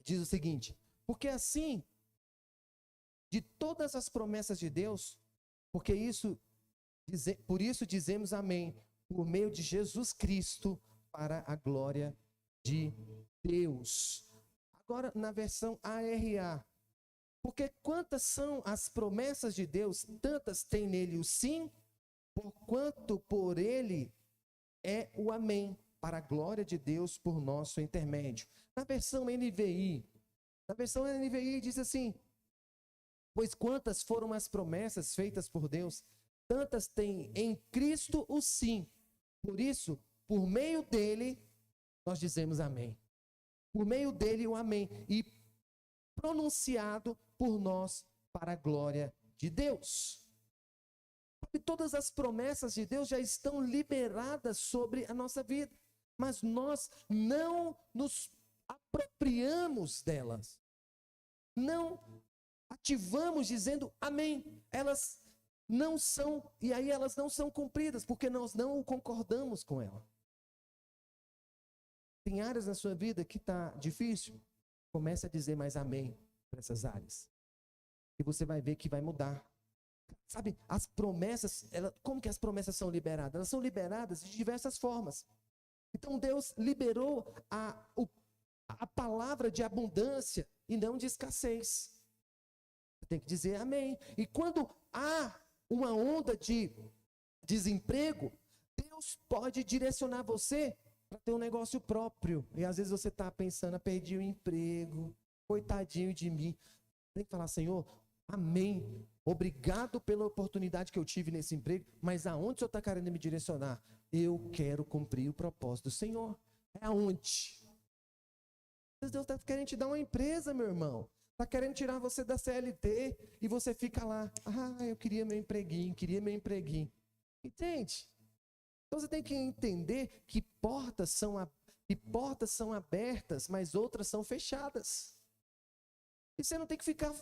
Speaker 1: diz o seguinte: porque assim, de todas as promessas de Deus, por isso dizemos amém, por meio de Jesus Cristo, para a glória de Deus. Agora, na versão ARA, porque quantas são as promessas de Deus, tantas tem nele o sim, porquanto por ele é o amém, para a glória de Deus por nosso intermédio. Na versão NVI diz assim: pois quantas foram as promessas feitas por Deus, tantas tem em Cristo o sim. Por isso, por meio dele, nós dizemos amém. Por meio dele o amém. E pronunciado por nós para a glória de Deus. E todas as promessas de Deus já estão liberadas sobre a nossa vida. Mas nós não nos apropriamos delas. Não ativamos dizendo amém. Elas não são, e aí elas não são cumpridas, porque nós não concordamos com ela. Tem áreas na sua vida que está difícil? Comece a dizer mais amém para essas áreas. E você vai ver que vai mudar. Sabe, as promessas, como que as promessas são liberadas? Elas são liberadas de diversas formas. Então Deus liberou a palavra de abundância e não de escassez. Você tem que dizer amém. E quando há uma onda de desemprego, Deus pode direcionar você para ter um negócio próprio. E às vezes você está pensando: perdi o emprego, coitadinho de mim. Tem que falar: Senhor, amém. Obrigado pela oportunidade que eu tive nesse emprego, mas aonde o Senhor está querendo me direcionar? Eu quero cumprir o propósito do Senhor. É aonde? Deus está querendo te dar uma empresa, meu irmão. Está querendo tirar você da CLT e você fica lá: eu queria meu empreguinho. Entende? Então você tem que entender que portas são abertas, mas outras são fechadas. E você não tem que ficar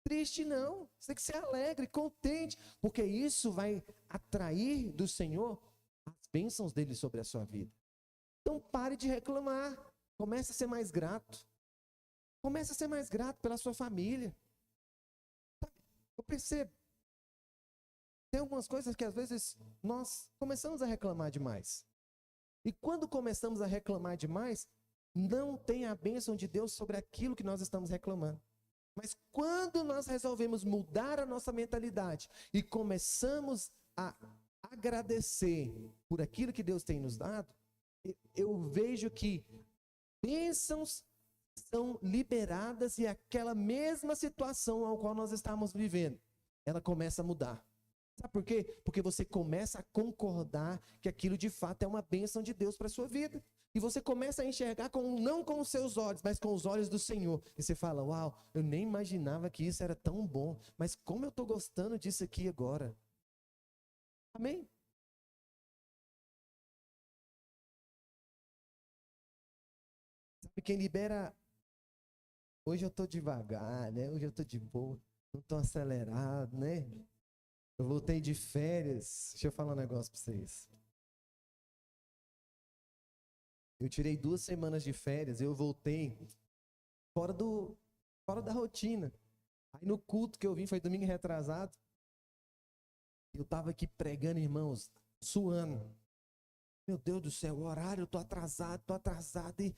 Speaker 1: triste, não. Você tem que ser alegre, contente, porque isso vai atrair do Senhor as bênçãos dele sobre a sua vida. Então pare de reclamar. Comece a ser mais grato. Comece a ser mais grato pela sua família. Eu percebo. Tem algumas coisas que às vezes nós começamos a reclamar demais. E quando começamos a reclamar demais, não tem a bênção de Deus sobre aquilo que nós estamos reclamando. Mas quando nós resolvemos mudar a nossa mentalidade e começamos a agradecer por aquilo que Deus tem nos dado, eu vejo que bênçãos são liberadas e aquela mesma situação ao qual nós estamos vivendo, ela começa a mudar. Sabe por quê? Porque você começa a concordar que aquilo de fato é uma bênção de Deus para a sua vida. E você começa a enxergar não com os seus olhos, mas com os olhos do Senhor. E você fala: uau, eu nem imaginava que isso era tão bom, mas como eu estou gostando disso aqui agora. Amém? Sabe quem libera? Hoje eu estou devagar, né? Hoje eu estou de boa, não estou acelerado, né? Eu voltei de férias. Deixa eu falar um negócio para vocês. Eu tirei 2 semanas de férias, eu voltei fora da rotina. Aí no culto que eu vim, foi domingo retrasado, eu estava aqui pregando, irmãos, suando. Meu Deus do céu, o horário, eu tô atrasado, e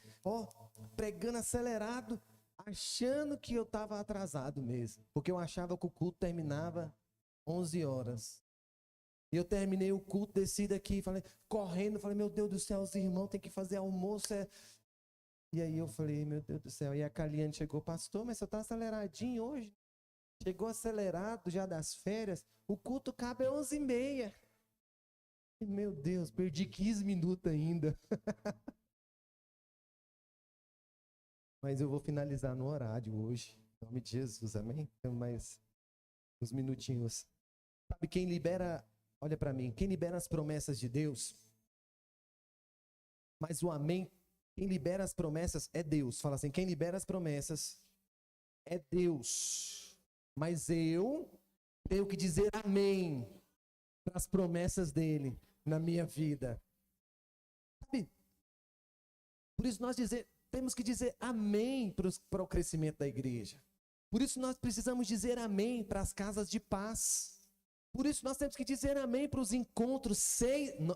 Speaker 1: pregando acelerado, achando que eu estava atrasado mesmo, porque eu achava que o culto terminava 11 horas. E eu terminei o culto, desci daqui, correndo, meu Deus do céu, os irmãos têm que fazer almoço. E aí eu falei: meu Deus do céu. E a Caliane chegou: pastor, mas você está aceleradinho hoje? Chegou acelerado já das férias, o culto cabe às 11h30. Meu Deus, perdi 15 minutos ainda. Mas eu vou finalizar no horário hoje. Em nome de Jesus, amém? Temos mais uns minutinhos. Sabe quem libera, olha para mim, quem libera as promessas de Deus, mas o amém, quem libera as promessas é Deus. Fala assim, quem libera as promessas é Deus. Mas eu tenho que dizer amém para as promessas dele na minha vida. Sabe? Por isso nós temos que dizer amém para o crescimento da igreja. Por isso nós precisamos dizer amém para as casas de paz. Por isso nós temos que dizer amém para os encontros.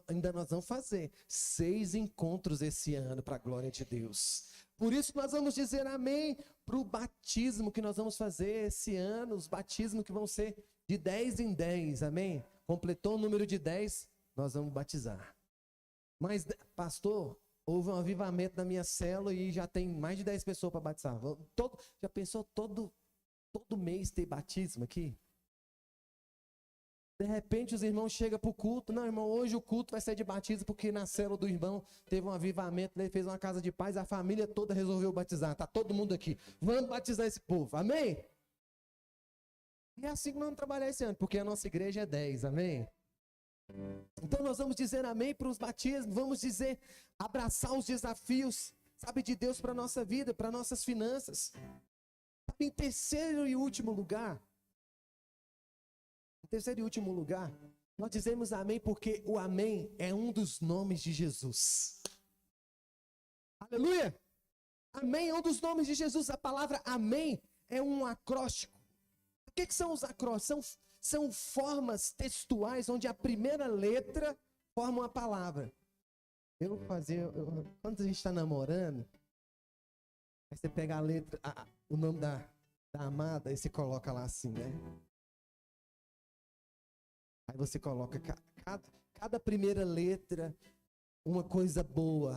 Speaker 1: Ainda nós vamos fazer 6 encontros esse ano para a glória de Deus. Por isso nós vamos dizer amém para o batismo que nós vamos fazer esse ano. Os batismos que vão ser de 10 em 10, amém? Completou o número de 10, nós vamos batizar. Mas, pastor, houve um avivamento na minha célula e já tem mais de 10 pessoas para batizar. Já pensou todo mês ter batismo aqui? De repente os irmãos chegam para o culto. Não, irmão, hoje o culto vai ser de batismo porque na célula do irmão teve um avivamento, ele fez uma casa de paz, a família toda resolveu batizar. Está todo mundo aqui. Vamos batizar esse povo, amém? E é assim que nós vamos trabalhar esse ano, porque a nossa igreja é 10, amém? Então nós vamos dizer amém para os batismos, vamos dizer, abraçar os desafios, sabe, de Deus para a nossa vida, para nossas finanças. Em terceiro e último lugar, nós dizemos amém porque o amém é um dos nomes de Jesus. Aleluia! Amém é um dos nomes de Jesus. A palavra amém é um acróstico. O que são os acrósticos? São formas textuais onde a primeira letra forma uma palavra. Quando a gente está namorando, aí você pega a letra, o nome da amada, e você coloca lá assim, né? Aí você coloca cada primeira letra uma coisa boa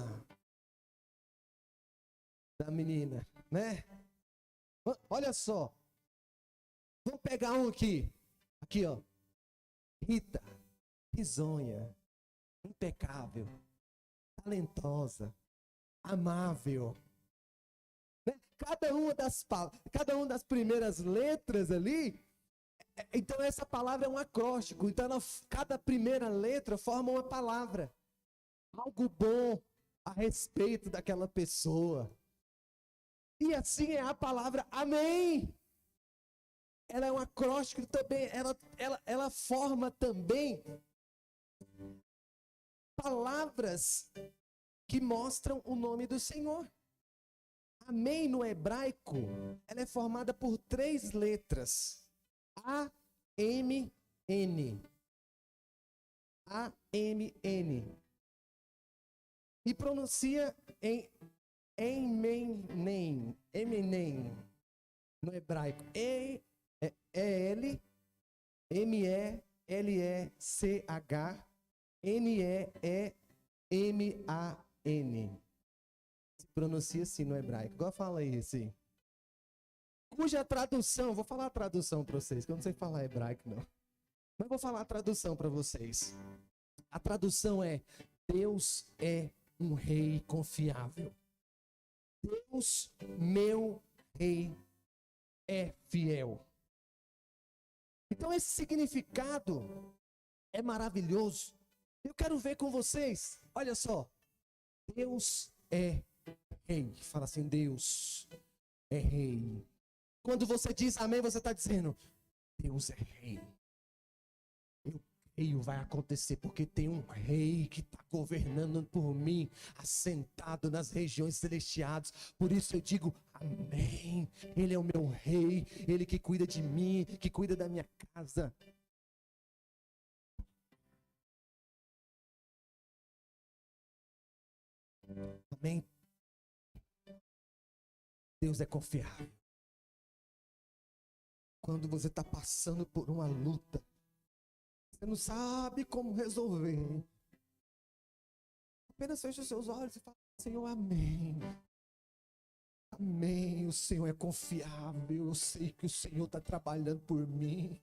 Speaker 1: da menina, né? Olha só. Vamos pegar um aqui. Aqui, ó. Rita, risonha, impecável, talentosa, amável. Né? Cada uma das primeiras letras ali, então essa palavra é um acróstico. Então cada primeira letra forma uma palavra. Algo bom a respeito daquela pessoa. E assim é a palavra amém. Ela é um acróstico também, ela forma também palavras que mostram o nome do Senhor. Amém no hebraico, ela é formada por 3 letras. A-M-N. A-M-N. E pronuncia em Emenem. Emenem. No hebraico. E-L-E-M-E-C-H-N-E-E-M-A-N. Se pronuncia assim no hebraico. Igual fala aí, assim. Cuja tradução, vou falar a tradução para vocês, que eu não sei falar hebraico, não. Mas vou falar a tradução para vocês. A tradução é: Deus é um rei confiável. Deus, meu rei, é fiel. Então esse significado é maravilhoso. Eu quero ver com vocês. Olha só. Deus é rei. Fala assim, Deus é rei. Quando você diz amém, você está dizendo, Deus é rei. Eu creio, vai acontecer, porque tem um rei que está governando por mim, assentado nas regiões celestiais. Por isso eu digo, amém. Ele é o meu rei, ele que cuida de mim, que cuida da minha casa. Amém. Deus é confiável. Quando você está passando por uma luta, você não sabe como resolver. Apenas feche os seus olhos e fala, Senhor, amém. Amém, o Senhor é confiável, eu sei que o Senhor está trabalhando por mim.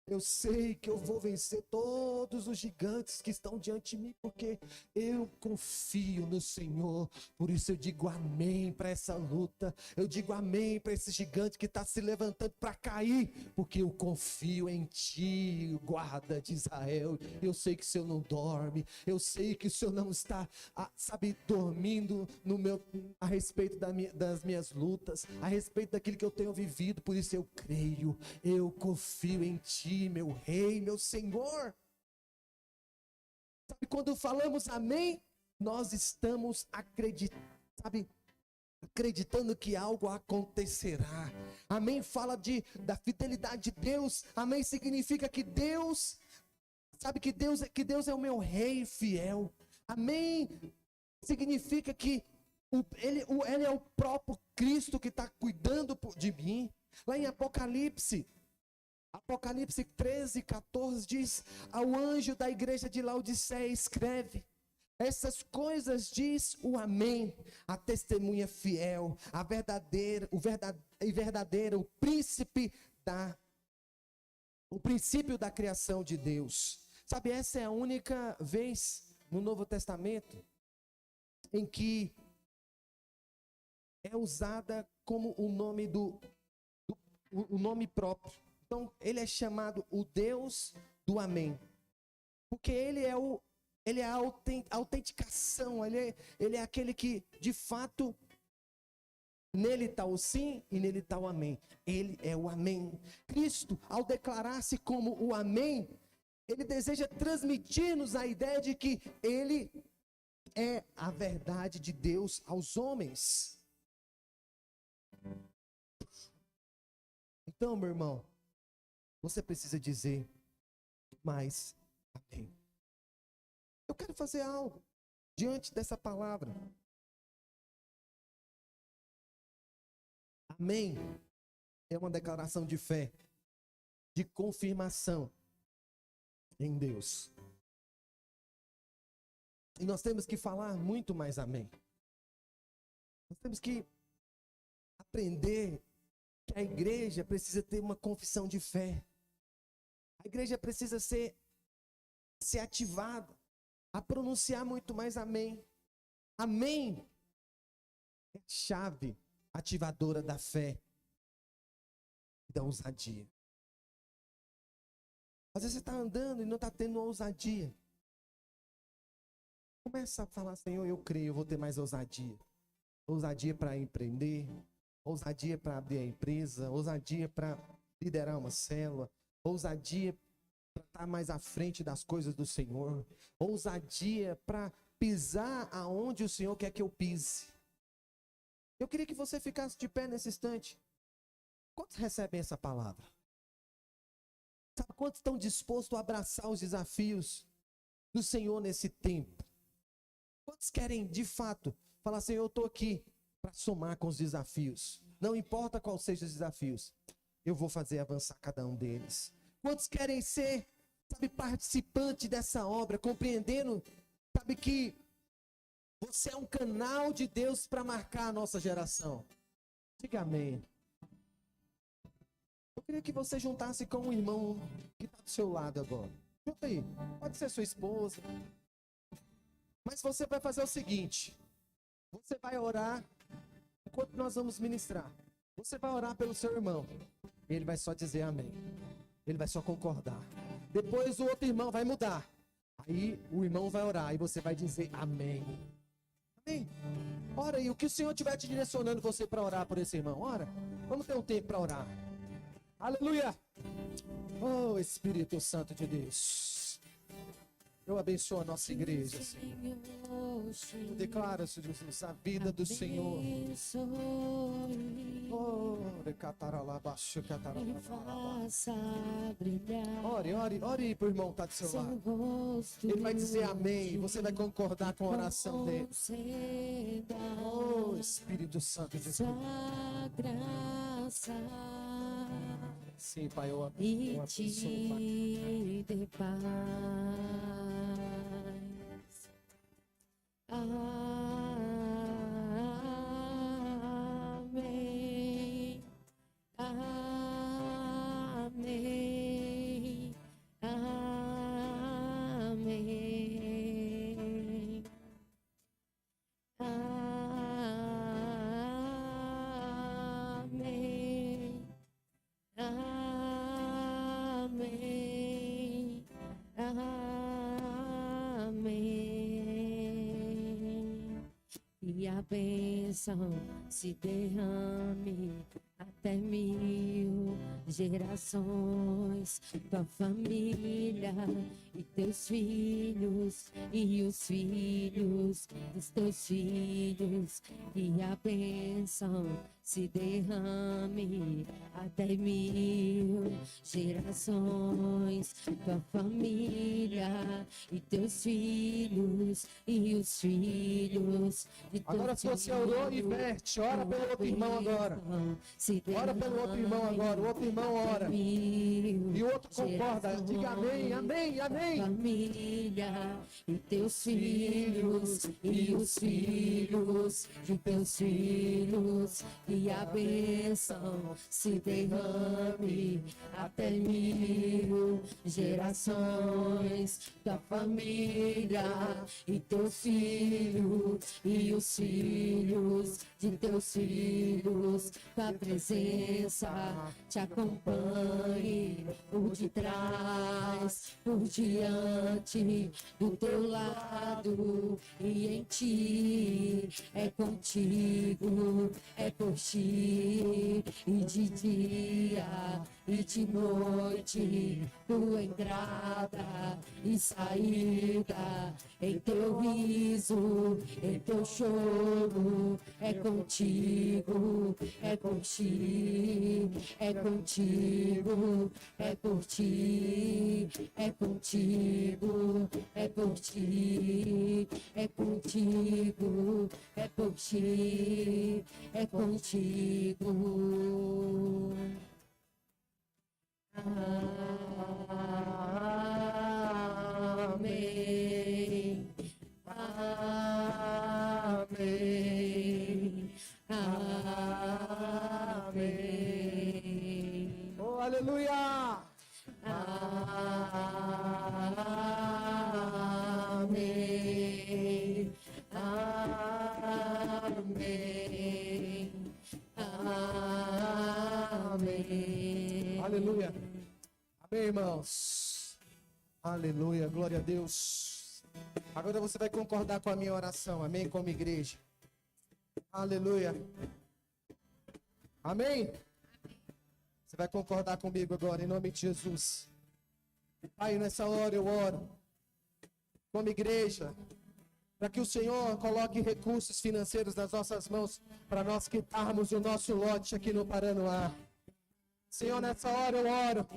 Speaker 2: Eu sei que eu vou vencer todos os gigantes que estão diante de mim, porque eu confio no Senhor. Por isso eu digo amém para essa luta. Eu digo amém para esse gigante que está se levantando para cair, porque eu confio em Ti, guarda de Israel. Eu sei que o Senhor não dorme. Eu sei que o Senhor não está, dormindo a respeito das minhas lutas, a respeito daquilo que eu tenho vivido. Por isso eu creio, eu confio em Ti, meu Rei, meu Senhor. Sabe, quando falamos amém, nós estamos acreditando que algo acontecerá. Amém fala da fidelidade de Deus. Amém significa que Deus, que Deus é o meu Rei fiel. Amém significa que ele é o próprio Cristo que está cuidando de mim. Lá em Apocalipse 13:14 diz: ao anjo da igreja de Laodiceia escreve: essas coisas diz o amém, a testemunha fiel, o princípio da criação de Deus. Sabe, essa é a única vez no Novo Testamento em que é usada como o nome o nome próprio. Então, ele é chamado o Deus do amém, porque ele é a autenticação, ele é aquele que, de fato, nele está o sim e nele está o amém. Ele é o amém. Cristo, ao declarar-se como o amém, ele deseja transmitir-nos a ideia de que ele é a verdade de Deus aos homens. Então, meu irmão, você precisa dizer mais amém. Eu quero fazer algo diante dessa palavra. Amém é uma declaração de fé, de confirmação em Deus. E nós temos que falar muito mais amém. Nós temos que aprender que a igreja precisa ter uma confissão de fé. A igreja precisa ser ativada a pronunciar muito mais amém. Amém é a chave ativadora da fé e da ousadia. Às vezes você está andando e não está tendo ousadia. Começa a falar: Senhor, eu creio, eu vou ter mais ousadia. Ousadia para empreender, ousadia para abrir a empresa, ousadia para liderar uma célula, ousadia para estar mais à frente das coisas do Senhor, ousadia para pisar aonde o Senhor quer que eu pise. Eu queria que você ficasse de pé nesse instante. Quantos recebem essa palavra? Sabe quantos estão dispostos a abraçar os desafios do Senhor nesse tempo? Quantos querem, de fato, falar: Senhor, eu estou aqui para somar com os desafios. Não importa quais sejam os desafios, eu vou fazer avançar cada um deles. Quantos querem ser, participante dessa obra, compreendendo, que você é um canal de Deus para marcar a nossa geração? Diga amém. Eu queria que você juntasse com um irmão que está do seu lado agora. Junta aí. Pode ser sua esposa. Mas você vai fazer o seguinte: você vai orar enquanto nós vamos ministrar. Você vai orar pelo seu irmão. Ele vai só dizer amém. Ele vai só concordar. Depois o outro irmão vai mudar. Aí o irmão vai orar e você vai dizer amém. Amém. Ora aí, o que o Senhor estiver te direcionando você para orar por esse irmão. Ora, vamos ter um tempo para orar. Aleluia. Oh, Espírito Santo de Deus, eu abençoo a nossa igreja, Senhor. Eu declaro, Senhor Jesus, a vida do Senhor. Ore aí pro irmão que está do seu lado. Ele vai dizer amém e você vai concordar com a oração dele. Oh, Espírito Santo de Deus. Sim, Pai, eu abençoo, Pai.
Speaker 3: Amém, amém, bênção se derrame até 1000 gerações, tua família e teus filhos e os filhos dos teus filhos, e a bênção se derrame até 1000 gerações, tua família e teus filhos e os filhos de teus
Speaker 2: Agora, se você orou, inverte. Ora pelo outro irmão agora. Ora pelo outro irmão agora. O outro irmão ora. E o outro concorda. Diga amém, amém, amém.
Speaker 3: Família e teus filhos e os filhos de teus filhos, e a bênção se derrame até 1000 gerações, tua família e teus filhos e os filhos de teus filhos, tua presença te acompanhe por detrás, por diante, do teu lado e em ti, é contigo, é por ti, e de dia e de noite, tua entrada e saída, em teu riso, em teu choro, é contigo, é por ti, é contigo, é por ti, é contigo, é por ti, é contigo, é por ti, é contigo. Amém. Amém. Amém.
Speaker 2: Oh, aleluia!
Speaker 3: Amém. Amém. Amém.
Speaker 2: Aleluia! Amém, irmãos. Aleluia, glória a Deus. Agora você vai concordar com a minha oração, amém? Como igreja. Aleluia. Amém? Você vai concordar comigo agora, em nome de Jesus. Pai, nessa hora eu oro, como igreja, para que o Senhor coloque recursos financeiros nas nossas mãos, para nós quitarmos o nosso lote aqui no Paranoá. Senhor, nessa hora eu oro,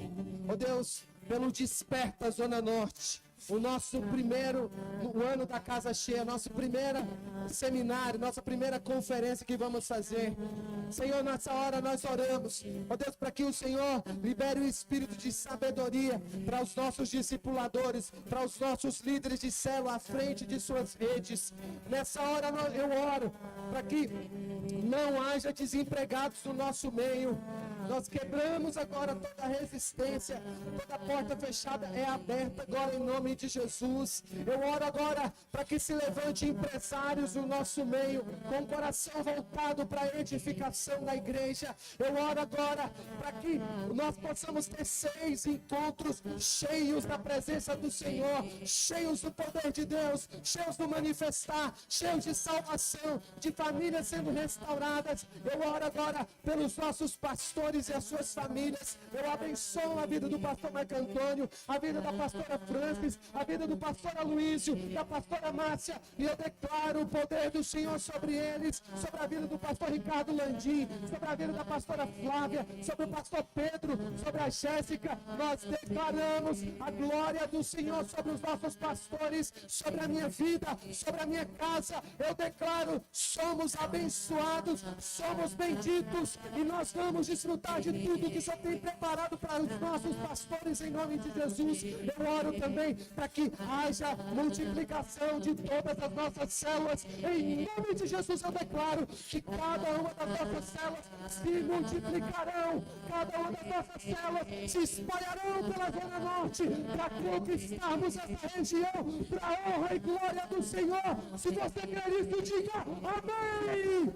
Speaker 2: ó Deus, pelo Desperta Zona Norte, o nosso primeiro, o ano da casa cheia, nosso primeiro seminário, nossa primeira conferência que vamos fazer. Senhor, nessa hora nós oramos, ó Deus, para que o Senhor libere o espírito de sabedoria para os nossos discipuladores, para os nossos líderes de célula à frente de suas redes. Nessa hora eu oro para que não haja desempregados no nosso meio. Nós quebramos agora toda a resistência, toda a porta fechada é aberta agora em nome de Jesus. Eu oro agora para que se levante empresários no nosso meio, com o coração voltado para a edificação da igreja. Eu oro agora para que nós possamos ter 6 encontros cheios da presença do Senhor, cheios do poder de Deus, cheios do manifestar, cheios de salvação, de famílias sendo restauradas. Eu oro agora pelos nossos pastores e as suas famílias. Eu abençoo a vida do pastor Marco Antônio, a vida da pastora Francis, a vida do pastor Aloísio, da pastora Márcia, e eu declaro o poder do Senhor sobre eles, sobre a vida do pastor Ricardo Landim, sobre a vida da pastora Flávia, sobre o pastor Pedro, sobre a Jéssica. Nós declaramos a glória do Senhor sobre os nossos pastores, sobre a minha vida, sobre a minha casa. Eu declaro, somos abençoados, somos benditos, e nós vamos desfrutar de tudo que o Senhor tem preparado para os nossos pastores em nome de Jesus. Eu oro também para que haja multiplicação de todas as nossas células. Em nome de Jesus eu declaro que cada uma das nossas células se multiplicarão, cada uma das nossas células se espalharão pela Zona Norte para conquistarmos essa região para a honra e glória do Senhor. Se você quer isso, diga amém.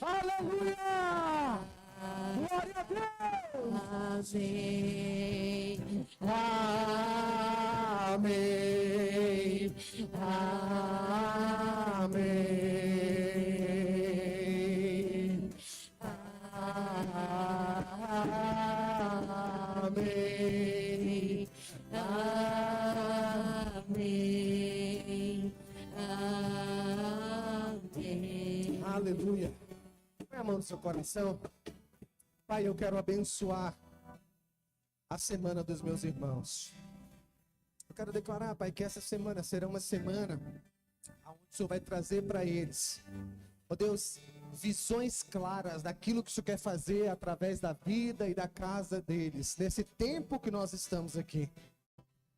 Speaker 2: Aleluia! Glória a Deus!
Speaker 3: Amém.
Speaker 2: Amém. Amém. Aleluia. Põe a mão no seu coração. Pai, eu quero abençoar a semana dos meus irmãos. Eu quero declarar, Pai, que essa semana será uma semana onde o Senhor vai trazer para eles, ó Deus, visões claras daquilo que o Senhor quer fazer através da vida e da casa deles, nesse tempo que nós estamos aqui.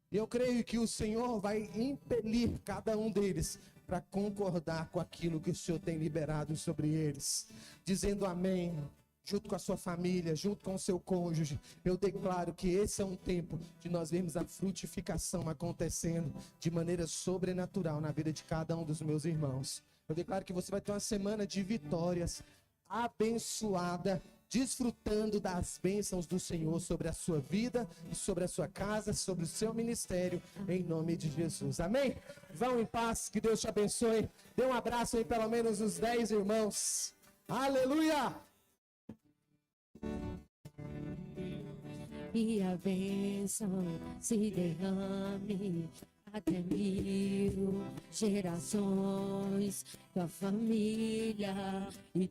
Speaker 2: E eu creio que o Senhor vai impelir cada um deles para concordar com aquilo que o Senhor tem liberado sobre eles, dizendo amém, junto com a sua família, junto com o seu cônjuge. Eu declaro que esse é um tempo de nós vermos a frutificação acontecendo de maneira sobrenatural na vida de cada um dos meus irmãos. Eu declaro que você vai ter uma semana de vitórias, abençoada, desfrutando das bênçãos do Senhor sobre a sua vida, sobre a sua casa, sobre o seu ministério, em nome de Jesus. Amém? Vão em paz, que Deus te abençoe. Dê um abraço aí, pelo menos os 10 irmãos. Aleluia!
Speaker 3: E a bênção se derrame até 1000 gerações, tua família e